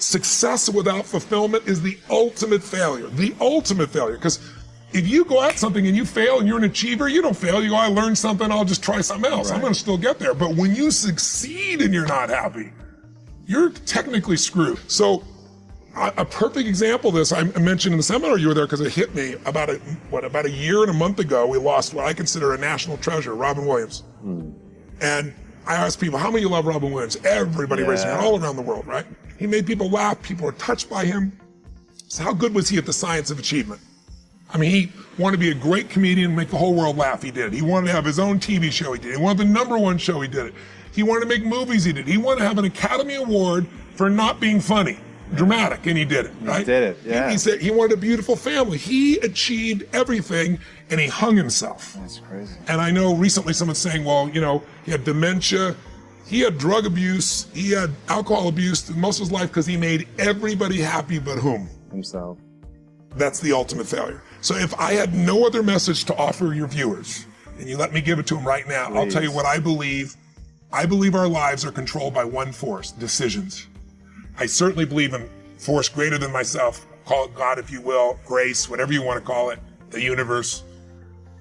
success without fulfillment is the ultimate failure. The ultimate failure. Because if you go at something and you fail and you're an achiever, you don't fail. You go, I learned something, I'll just try something else. Right. I'm going to still get there. But when you succeed and you're not happy, you're technically screwed. So a perfect example of this, I mentioned in the seminar you were there because it hit me about a year and a month ago, we lost what I consider a national treasure, Robin Williams. And I asked people, how many of you love Robin Williams? Everybody raising their hand all around the world, right? He made people laugh, people were touched by him. So how good was he at the science of achievement? I mean, he wanted to be a great comedian and make the whole world laugh, he did. He wanted to have his own TV show, he did. He wanted the #1 show, he did it. He wanted to make movies, he did. He wanted to have an Academy Award for not being funny, dramatic, and he did it, right? He did it, yeah. He said he wanted a beautiful family. He achieved everything, and he hung himself. That's crazy. And I know recently someone's saying, well, you know, he had dementia, he had drug abuse, he had alcohol abuse most of his life because he made everybody happy but whom? Himself. That's the ultimate failure. So if I had no other message to offer your viewers, and you let me give it to them right now, I'll tell you what I believe. I believe our lives are controlled by one force, decisions. I certainly believe in force greater than myself, call it God if you will, grace, whatever you want to call it, the universe.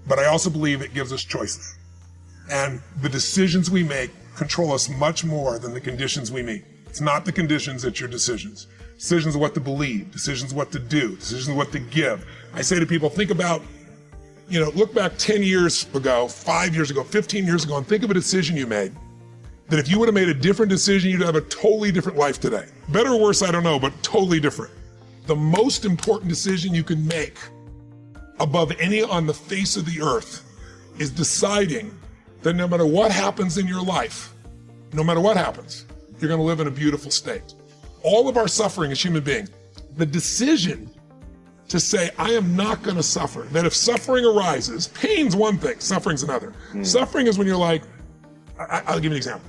But I also believe it gives us choices. And the decisions we make control us much more than the conditions we meet. It's not the conditions, it's your decisions. Decisions of what to believe, decisions of what to do, decisions of what to give. I say to people, think about, you know, look back 10 years ago, 5 years ago, 15 years ago, and think of a decision you made. That if you would have made a different decision, you'd have a totally different life today. Better or worse, I don't know, but totally different. The most important decision you can make above any on the face of the earth is deciding that no matter what happens in your life, no matter what happens, you're gonna live in a beautiful state. All of our suffering as human beings, the decision to say, I am not gonna suffer, that if suffering arises, pain's one thing, suffering's another. Suffering is when you're like, I'll give you an example.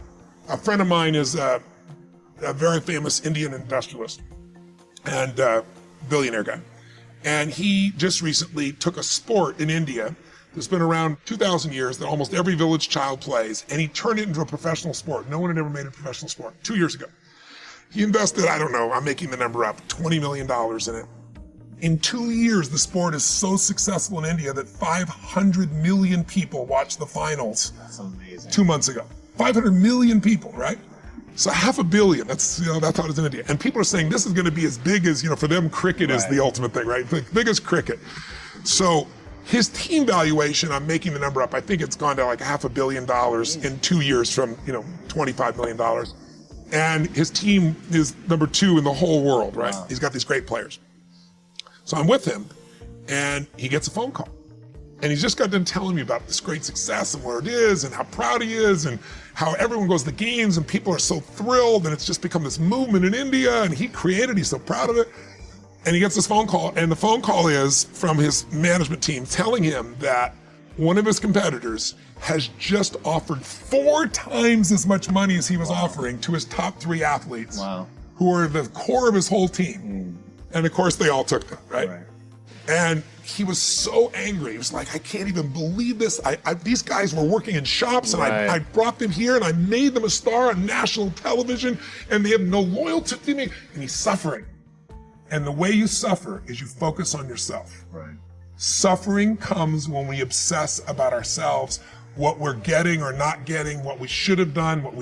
A friend of mine is a very famous Indian industrialist and billionaire guy. And he just recently took a sport in India that's been around 2,000 years that almost every village child plays, and he turned it into a professional sport. No one had ever made a professional sport 2 years ago. He invested, I don't know, I'm making the number up, $20 million in it. In 2 years, the sport is so successful in India that 500 million people watched the finals. That's amazing. 2 months ago. 500 million people, right? So 500 million, that's, you know, that's how it is in India. And people are saying this is gonna be as big as, you know, for them, cricket is the ultimate thing, right? The biggest cricket. So his team valuation, I'm making the number up, I think it's gone to like $500 million in 2 years from, you know, $25 million. And his team is #2 in the whole world, right? Wow. He's got these great players. So I'm with him, and he gets a phone call. And he's just got done telling me about this great success and where it is and how proud he is and how everyone goes to the games and people are so thrilled and it's just become this movement in India and he created, he's so proud of it. And he gets this phone call, and the phone call is from his management team telling him that one of his competitors has just offered 4 times as much money as he was offering to his top 3 athletes who are the core of his whole team. And of course they all took them, right? And he was so angry. He was like, I can't even believe this. These guys were working in shops and I brought them here and I made them a star on national television and they have no loyalty to me. And he's suffering. And the way you suffer is you focus on yourself. Suffering comes when we obsess about ourselves, what we're getting or not getting, what we should have done, what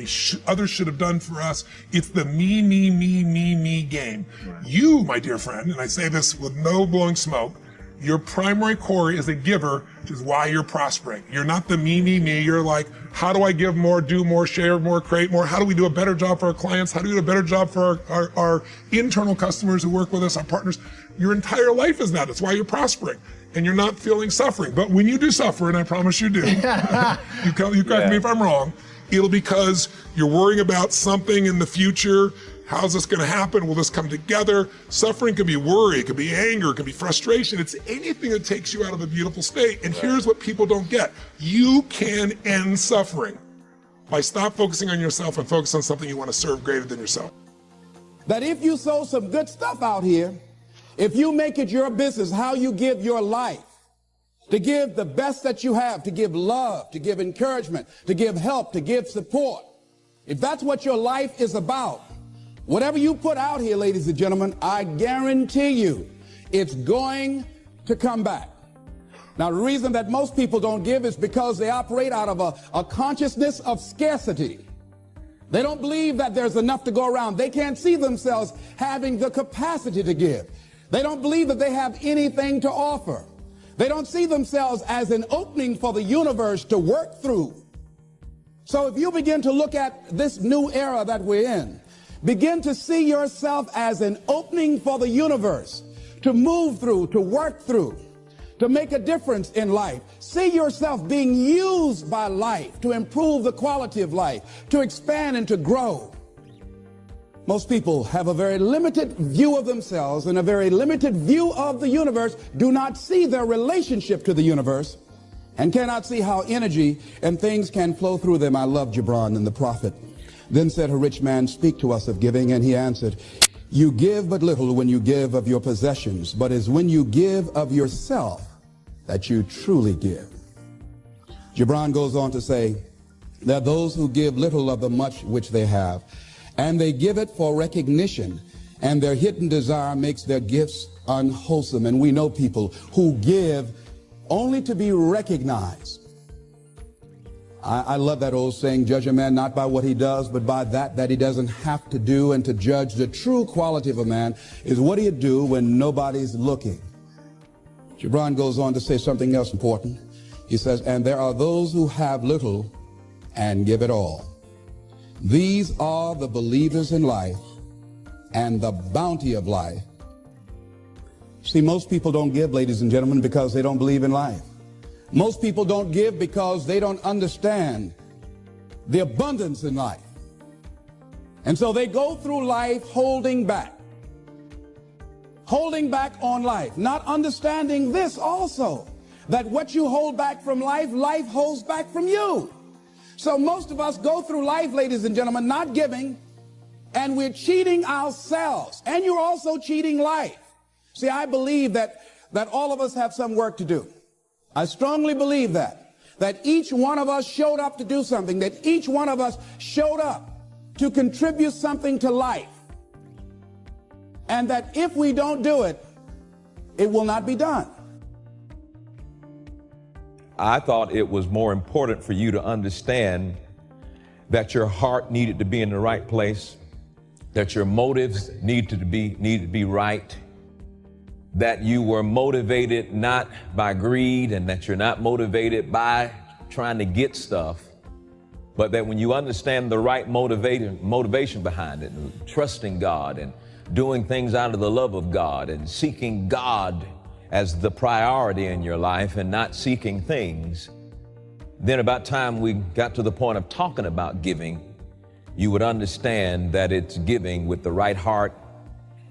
others should have done for us. It's the me game. You, my dear friend, and I say this with no blowing smoke, your primary core is a giver, which is why you're prospering. You're not the me. You're like, how do I give more, do more, share more, create more? How do we do a better job for our clients? How do we do a better job for our internal customers who work with us, our partners? Your entire life is that. That's why you're prospering. And you're not feeling suffering. But when you do suffer, and I promise you do, you correct me if I'm wrong, it'll because you're worrying about something in the future. How's this gonna happen? Will this come together? Suffering can be worry, it can be anger, it can be frustration. It's anything that takes you out of a beautiful state. And here's what people don't get. You can end suffering by stop focusing on yourself and focus on something you wanna serve greater than yourself. That if you sow some good stuff out here, if you make it your business, how you give your life, to give the best that you have, to give love, to give encouragement, to give help, to give support, if that's what your life is about, Whatever you put out here, ladies and gentlemen, I guarantee you it's going to come back. Now, the reason that most people don't give is because they operate out of a consciousness of scarcity. They don't believe that there's enough to go around. They can't see themselves having the capacity to give. They don't believe that they have anything to offer. They don't see themselves as an opening for the universe to work through. So if you begin to look at this new era that we're in, begin to see yourself as an opening for the universe to move through, to work through, to make a difference in life. See yourself being used by life to improve the quality of life, to expand and to grow. Most people have a very limited view of themselves and a very limited view of the universe, do not see their relationship to the universe, and cannot see how energy and things can flow through them. I love Gibran and the prophet. Then said a rich man, speak to us of giving, and he answered, you give but little when you give of your possessions, but it's when you give of yourself that you truly give. Gibran goes on to say, there are those who give little of the much which they have, and they give it for recognition, and their hidden desire makes their gifts unwholesome. And we know people who give only to be recognized. I love that old saying, judge a man not by what he does, but by that he doesn't have to do. And to judge the true quality of a man is what he'd do when nobody's looking. Gibran goes on to say something else important. He says, and there are those who have little and give it all. These are the believers in life and the bounty of life. See, most people don't give, ladies and gentlemen, because they don't believe in life. Most people don't give because they don't understand the abundance in life. And so they go through life holding back on life, not understanding this also, that what you hold back from life, life holds back from you. So most of us go through life, ladies and gentlemen, not giving, and we're cheating ourselves, and you're also cheating life. See, I believe that all of us have some work to do. I strongly believe that each one of us showed up to do something, that each one of us showed up to contribute something to life. And that if we don't do it, it will not be done. I thought it was more important for you to understand that your heart needed to be in the right place, that your motives needed to be right, that you were motivated not by greed, and that you're not motivated by trying to get stuff, but that when you understand the right motivation behind it, and trusting God and doing things out of the love of God and seeking God as the priority in your life and not seeking things, then about time we got to the point of talking about giving, you would understand that it's giving with the right heart.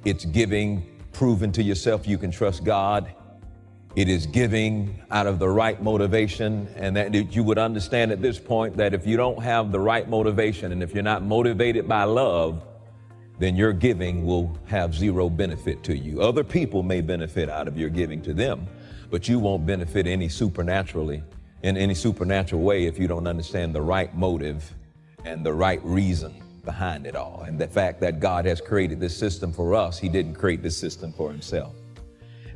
It's giving proven to yourself you can trust God. It is giving out of the right motivation, and that you would understand at this point that if you don't have the right motivation and if you're not motivated by love, then your giving will have zero benefit to you. Other people may benefit out of your giving to them, but you won't benefit in any supernatural way if you don't understand the right motive and the right reason behind it all. And the fact that God has created this system for us, he didn't create this system for himself.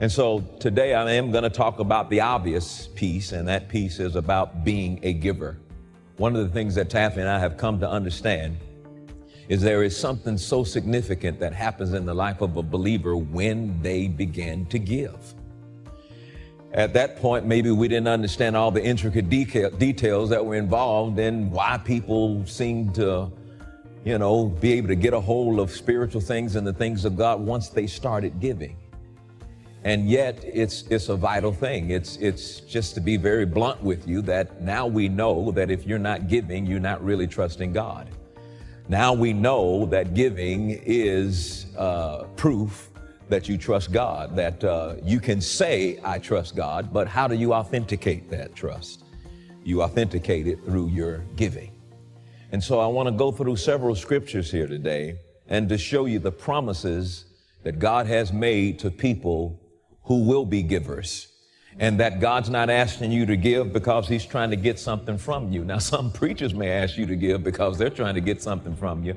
And so today I am going to talk about the obvious piece, and that piece is about being a giver. One of the things that Taffy and I have come to understand is there is something so significant that happens in the life of a believer when they begin to give. At that point, maybe we didn't understand all the intricate details that were involved in why people seem to, be able to get a hold of spiritual things and the things of God once they started giving. And yet it's a vital thing. It's just to be very blunt with you that now we know that if you're not giving, you're not really trusting God. Now we know that giving is proof that you trust God, that you can say, I trust God, but how do you authenticate that trust? You authenticate it through your giving. And so I want to go through several scriptures here today and to show you the promises that God has made to people who will be givers, and that God's not asking you to give because he's trying to get something from you. Now, some preachers may ask you to give because they're trying to get something from you,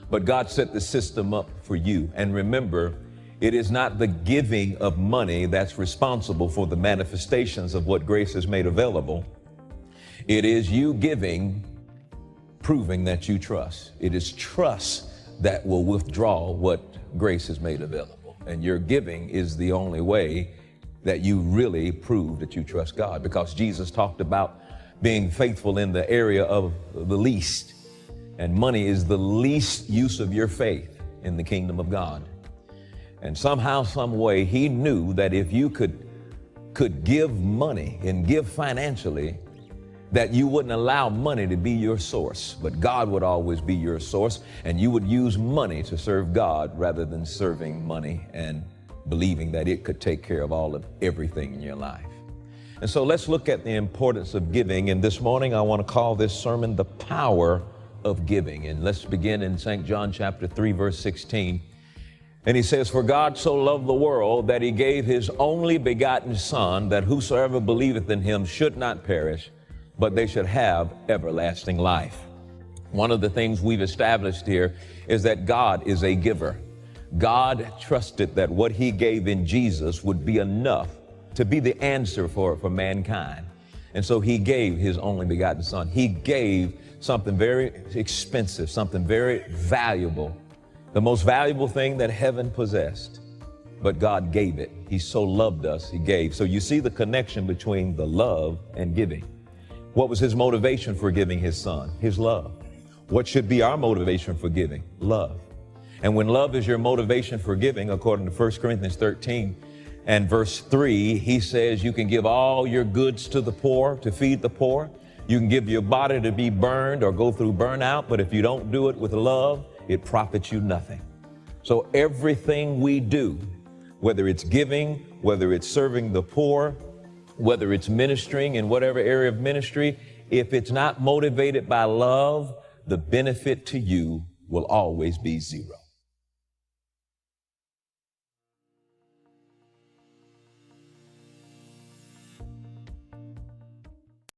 But God set the system up for you. And remember, it is not the giving of money that's responsible for the manifestations of what grace has made available. It is you giving, proving that you trust. It is trust that will withdraw what grace has made available. And your giving is the only way that you really prove that you trust God, because Jesus talked about being faithful in the area of the least. And money is the least use of your faith in the kingdom of God. And somehow, some way, he knew that if you could give money and give financially, that you wouldn't allow money to be your source, but God would always be your source, and you would use money to serve God rather than serving money and believing that it could take care of everything in your life. And so let's look at the importance of giving. And this morning, I want to call this sermon, The Power of Giving. And let's begin in St. John chapter 3, verse 16. And he says, "For God so loved the world that he gave his only begotten Son, that whosoever believeth in him should not perish, but they should have everlasting life." One of the things we've established here is that God is a giver. God trusted that what he gave in Jesus would be enough to be the answer for mankind. And so he gave his only begotten Son. He gave something very expensive, something very valuable, the most valuable thing that heaven possessed. But God gave it. He so loved us, he gave. So you see the connection between the love and giving. What was his motivation for giving his Son? His love. What should be our motivation for giving? Love. And when love is your motivation for giving, according to 1 Corinthians 13 and verse 3, he says you can give all your goods to the poor, to feed the poor. You can give your body to be burned or go through burnout, but if you don't do it with love, it profits you nothing. So everything we do, whether it's giving, whether it's serving the poor, whether it's ministering in whatever area of ministry, if it's not motivated by love, the benefit to you will always be zero.